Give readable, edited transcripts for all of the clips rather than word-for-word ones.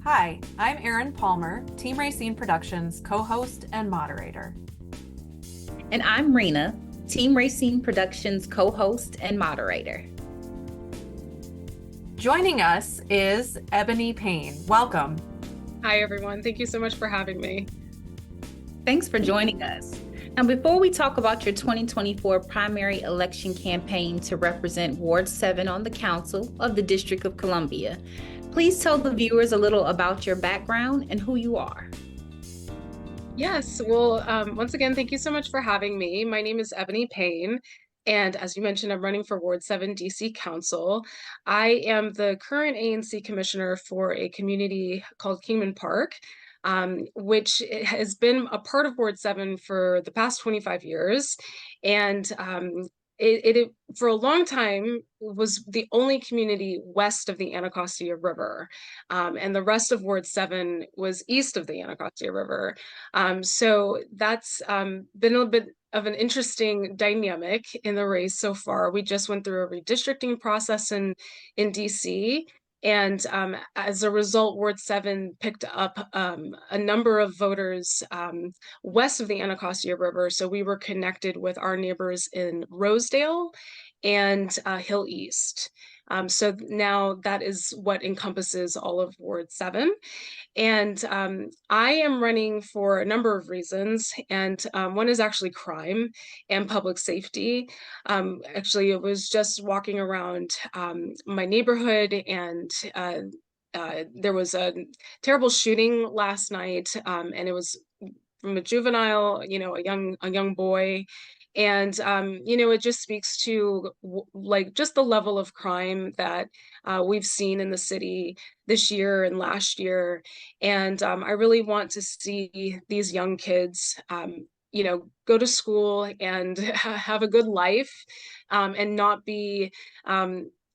Hi, I'm Erin Palmer, Team Rayceen Productions co-host and moderator. And I'm Rina, Team Rayceen Productions co-host and moderator. Joining us is Ebony Payne. Welcome. Hi, everyone. Thank you so much for having me. Thanks for joining us. Now, before we talk about your 2024 primary election campaign to represent Ward 7 on the Council of the District of Columbia, please tell the viewers a little about your background and who you are. Yes, well, once again, thank you so much for having me. My name is Ebony Payne, and as you mentioned, I'm running for Ward 7 DC Council. I am the current ANC commissioner for a community called Kingman Park, which has been a part of Ward 7 for the past 25 years. And it for a long time was the only community west of the Anacostia River, and the rest of Ward 7 was east of the Anacostia River. So that's been a little bit of an interesting dynamic in the race so far. We just went through a redistricting process in DC. And as a result, Ward 7 picked up a number of voters west of the Anacostia River. So we were connected with our neighbors in Rosedale and Hill East. So now that is what encompasses all of Ward 7. And I am running for a number of reasons, and one is actually crime and public safety. Actually, it was just walking around my neighborhood, and there was a terrible shooting last night, and it was from a juvenile, a young boy. And it just speaks to like just the level of crime that we've seen in the city this year and last year. And I really want to see these young kids, go to school and have a good life, and not be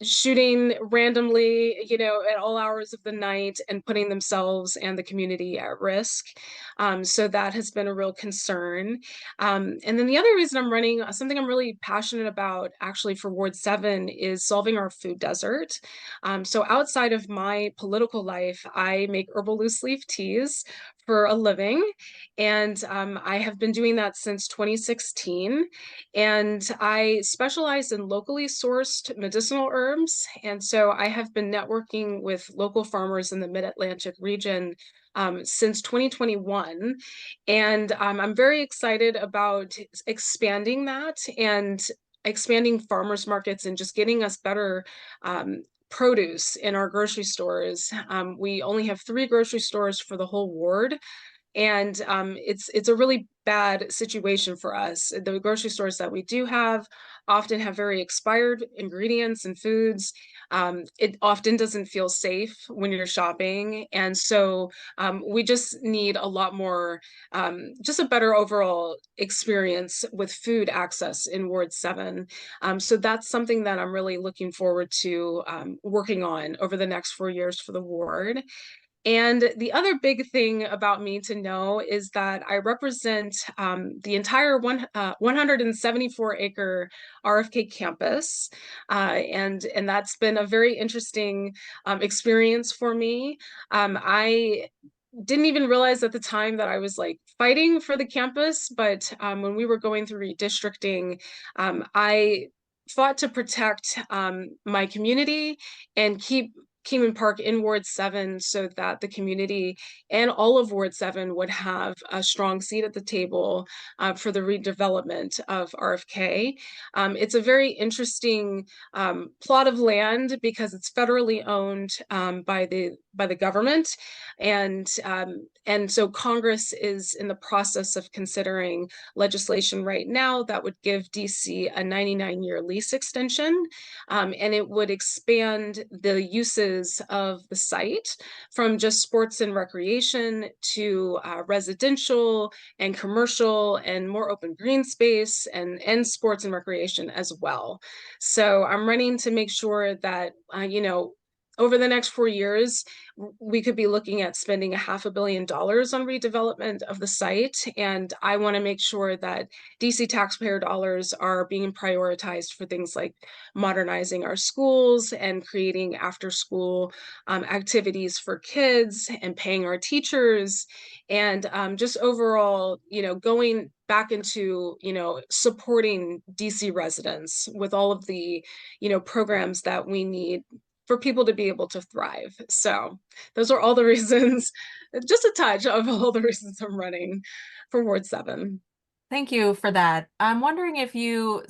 shooting randomly, at all hours of the night and putting themselves and the community at risk. So that has been a real concern. And then the other reason I'm running, something I'm really passionate about actually for Ward 7, is solving our food desert. So outside of my political life, I make herbal loose leaf teas for a living. And I have been doing that since 2016. And I specialize in locally sourced medicinal herbs. And so I have been networking with local farmers in the Mid-Atlantic region since 2021. And I'm very excited about expanding that and expanding farmers markets and just getting us better produce in our grocery stores. We only have 3 grocery stores for the whole ward. And it's a really bad situation for us. The grocery stores that we do have often have very expired ingredients and foods. It often doesn't feel safe when you're shopping. And so we just need a lot more, just a better overall experience with food access in Ward 7. So that's something that I'm really looking forward to working on over the next 4 years for the ward. And the other big thing about me to know is that I represent the entire 174-acre RFK campus, and that's been a very interesting experience for me. I didn't even realize at the time that I was like fighting for the campus, but when we were going through redistricting, I fought to protect my community and keep Kingman Park in Ward 7 so that the community and all of Ward 7 would have a strong seat at the table for the redevelopment of RFK. It's a very interesting plot of land because it's federally owned by the government, and so Congress is in the process of considering legislation right now that would give DC a 99-year lease extension, and it would expand the uses of the site from just sports and recreation to residential and commercial and more open green space and sports and recreation as well. So I'm running to make sure that, over the next 4 years, we could be looking at spending $500 million on redevelopment of the site. And I want to make sure that DC taxpayer dollars are being prioritized for things like modernizing our schools and creating after school activities for kids and paying our teachers and just overall, going back into, supporting DC residents with all of the, programs that we need for people to be able to thrive. So those are all the reasons, just a touch of all the reasons I'm running for Ward 7. Thank you for that. I'm wondering if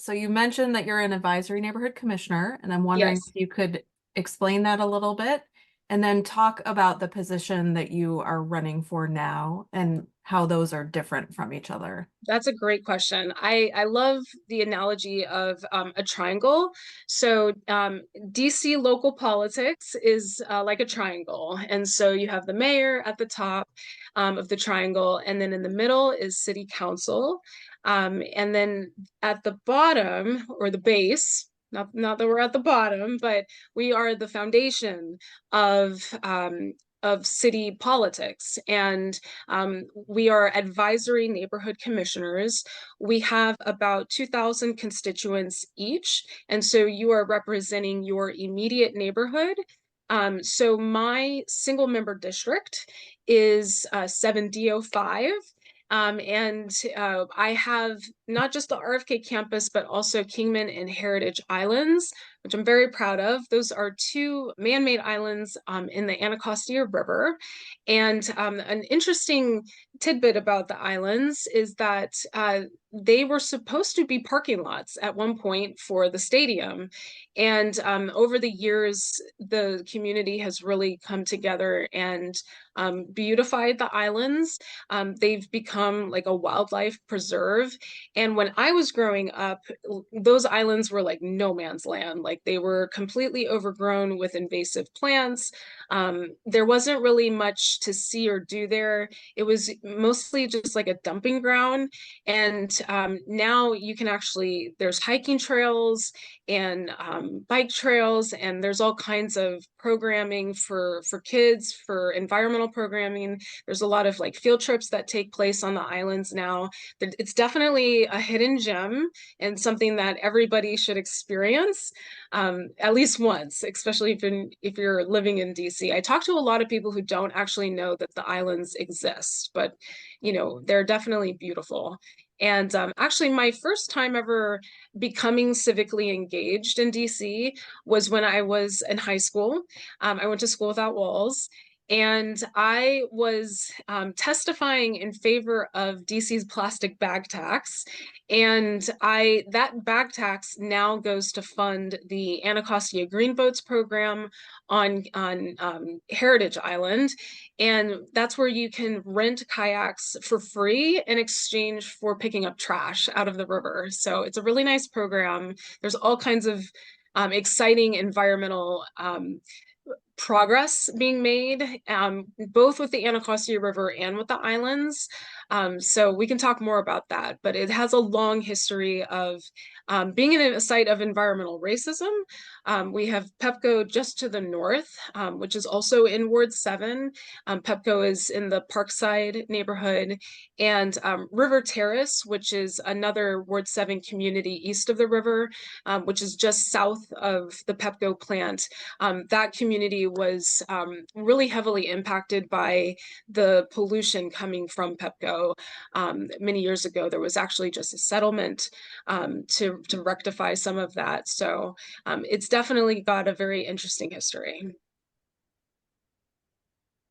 so you mentioned that you're an advisory neighborhood commissioner, and I'm wondering Yes. if you could explain that a little bit and then talk about the position that you are running for now and how those are different from each other. That's a great question. I love the analogy of a triangle. So DC local politics is like a triangle. And so you have the mayor at the top of the triangle, and then in the middle is city council. And then at the bottom, or the base, not that we're at the bottom, but we are the foundation of city politics. And we are advisory neighborhood commissioners. We have about 2,000 constituents each. And so you are representing your immediate neighborhood. So my single member district is 7D05. I have not just the RFK campus, but also Kingman and Heritage Islands, which I'm very proud of. Those are two man-made islands in the Anacostia River. And an interesting tidbit about the islands is that they were supposed to be parking lots at one point for the stadium. And over the years, the community has really come together and beautified the islands. They've become like a wildlife preserve. And when I was growing up, those islands were like no man's land. Like they were completely overgrown with invasive plants. There wasn't really much to see or do there. It was mostly just like a dumping ground. And now you can there's hiking trails and bike trails, and there's all kinds of programming for kids, for environmental programming. There's a lot of like field trips that take place on the islands now. It's definitely a hidden gem and something that everybody should experience at least once, especially if you're living in DC. I talk to a lot of people who don't actually know that the islands exist, but they're definitely beautiful. And actually, my first time ever becoming civically engaged in DC was when I was in high school. I went to School Without Walls, and I was testifying in favor of DC's plastic bag tax. And that bag tax now goes to fund the Anacostia Green Boats program on Heritage Island. And that's where you can rent kayaks for free in exchange for picking up trash out of the river. So it's a really nice program. There's all kinds of exciting environmental progress being made, both with the Anacostia River and with the islands. So we can talk more about that, but it has a long history of being in a site of environmental racism. We have Pepco just to the north, which is also in Ward 7. Pepco is in the Parkside neighborhood, and River Terrace, which is another Ward 7 community east of the river, which is just south of the Pepco plant. That community was really heavily impacted by the pollution coming from Pepco. Many years ago, there was actually just a settlement to rectify some of that. So it's definitely got a very interesting history.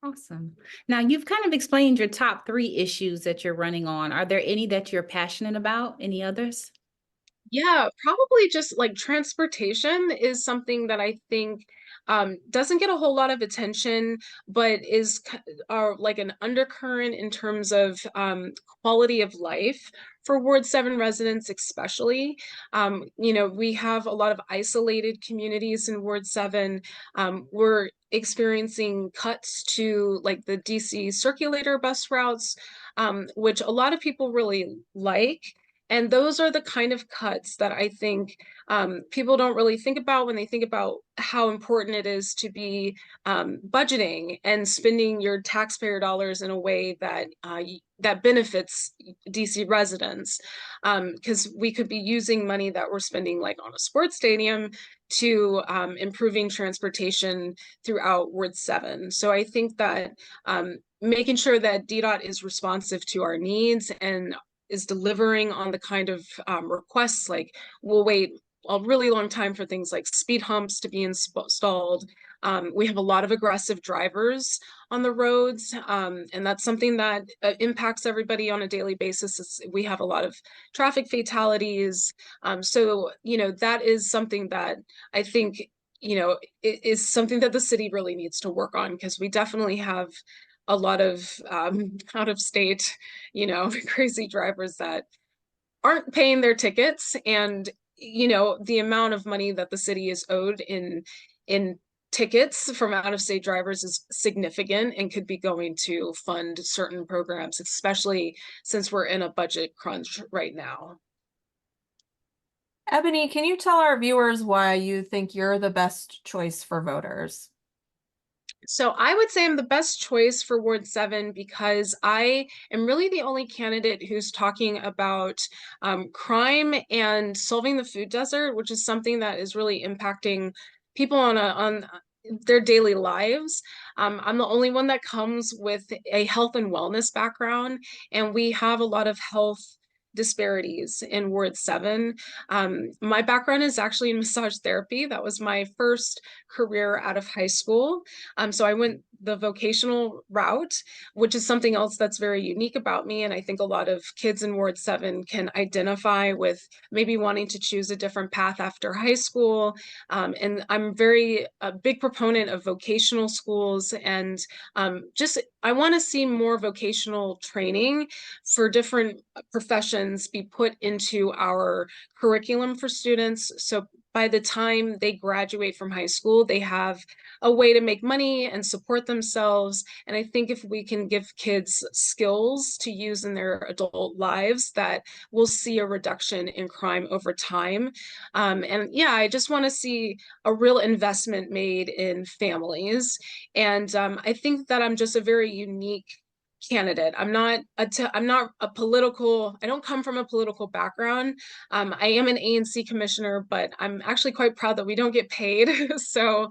Awesome. Now, you've kind of explained your top 3 issues that you're running on. Are there any that you're passionate about? Any others? Yeah, probably just like transportation is something that I think doesn't get a whole lot of attention, but is like an undercurrent in terms of quality of life for Ward 7 residents, especially. We have a lot of isolated communities in Ward 7. We're experiencing cuts to like the DC circulator bus routes, which a lot of people really like. And those are the kind of cuts that I think people don't really think about when they think about how important it is to be budgeting and spending your taxpayer dollars in a way that that benefits DC residents. Because we could be using money that we're spending like on a sports stadium to improving transportation throughout Ward 7. So I think that making sure that DDOT is responsive to our needs and is delivering on the kind of requests, like we'll wait a really long time for things like speed humps to be installed. We have a lot of aggressive drivers on the roads, and that's something that impacts everybody on a daily basis. We have a lot of traffic fatalities. So, you know, that is something that I think, you know, is something that the city really needs to work on, because we definitely have a lot of out of state, you know, crazy drivers that aren't paying their tickets. And, you know, the amount of money that the city is owed in tickets from out of state drivers is significant and could be going to fund certain programs, especially since we're in a budget crunch right now. Ebony, can you tell our viewers why you think you're the best choice for voters? So I would say I'm the best choice for Ward 7 because I am really the only candidate who's talking about crime and solving the food desert, which is something that is really impacting people on their daily lives. I'm the only one that comes with a health and wellness background, and we have a lot of health disparities in Ward 7. My background is actually in massage therapy. That was my first career out of high school. So I went the vocational route, which is something else that's very unique about me. And I think a lot of kids in Ward 7 can identify with maybe wanting to choose a different path after high school. And I'm a big proponent of vocational schools, and just I want to see more vocational training for different professions be put into our curriculum for students. So by the time they graduate from high school, they have a way to make money and support themselves. And I think if we can give kids skills to use in their adult lives, that we'll see a reduction in crime over time. And yeah, I just want to see a real investment made in families. And I think that I'm just a very unique candidate. I'm not a political, I don't come from a political background. I am an ANC commissioner, but I'm actually quite proud that we don't get paid. So,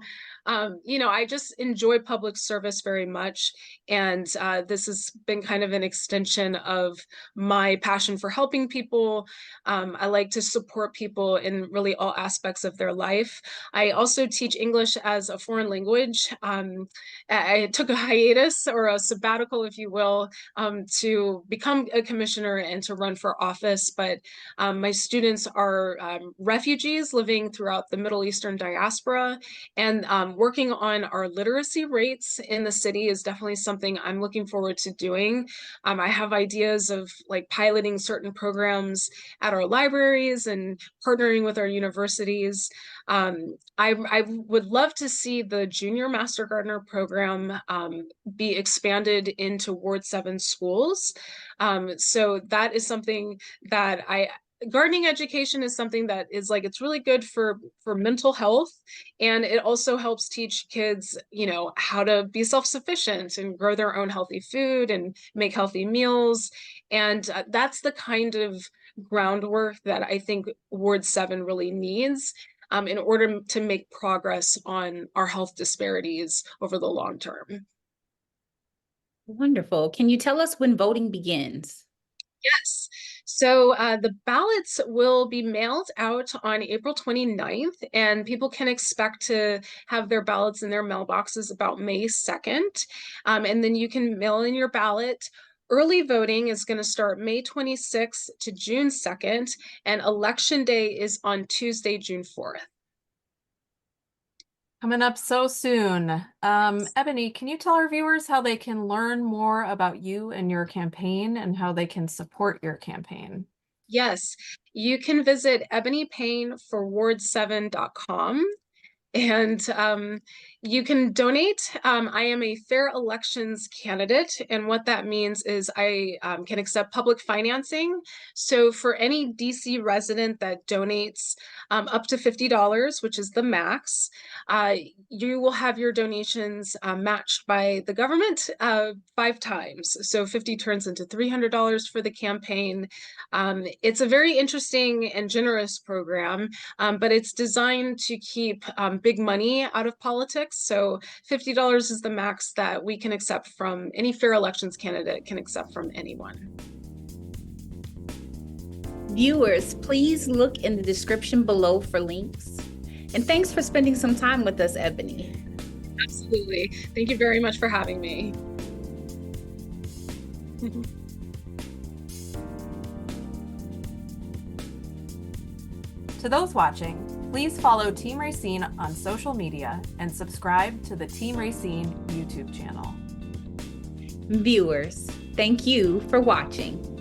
you know, I just enjoy public service very much. And this has been kind of an extension of my passion for helping people. I like to support people in really all aspects of their life. I also teach English as a foreign language. I took a hiatus or a sabbatical, if you will, to become a commissioner and to run for office. But my students are refugees living throughout the Middle Eastern diaspora, and working on our literacy rates in the city is definitely something I'm looking forward to doing. I have ideas of like piloting certain programs at our libraries and partnering with our universities. I would love to see the Junior Master Gardener program be expanded into Ward 7 schools. So that is something that gardening education is something that is like, it's really good for mental health, and it also helps teach kids, you know, how to be self-sufficient and grow their own healthy food and make healthy meals. And that's the kind of groundwork that I think Ward 7 really needs in order to make progress on our health disparities over the long term. Wonderful. Can you tell us when voting begins? Yes. So the ballots will be mailed out on April 29th, and people can expect to have their ballots in their mailboxes about May 2nd. And then you can mail in your ballot. Early voting is going to start May 26th to June 2nd, and Election Day is on Tuesday, June 4th. Coming up so soon. Ebony, can you tell our viewers how they can learn more about you and your campaign and how they can support your campaign? Yes, you can visit ebonypayneforward7.com. And you can donate. I am a fair elections candidate, and what that means is I can accept public financing. So for any DC resident that donates up to $50, which is the max, you will have your donations matched by the government 5 times. So 50 turns into $300 for the campaign. It's a very interesting and generous program, but it's designed to keep big money out of politics. So $50 is the max that we can accept from any fair elections candidate can accept from anyone. Viewers, please look in the description below for links. And thanks for spending some time with us, Ebony. Absolutely. Thank you very much for having me. To those watching, please follow Team Rayceen on social media and subscribe to the Team Rayceen YouTube channel. Viewers, thank you for watching.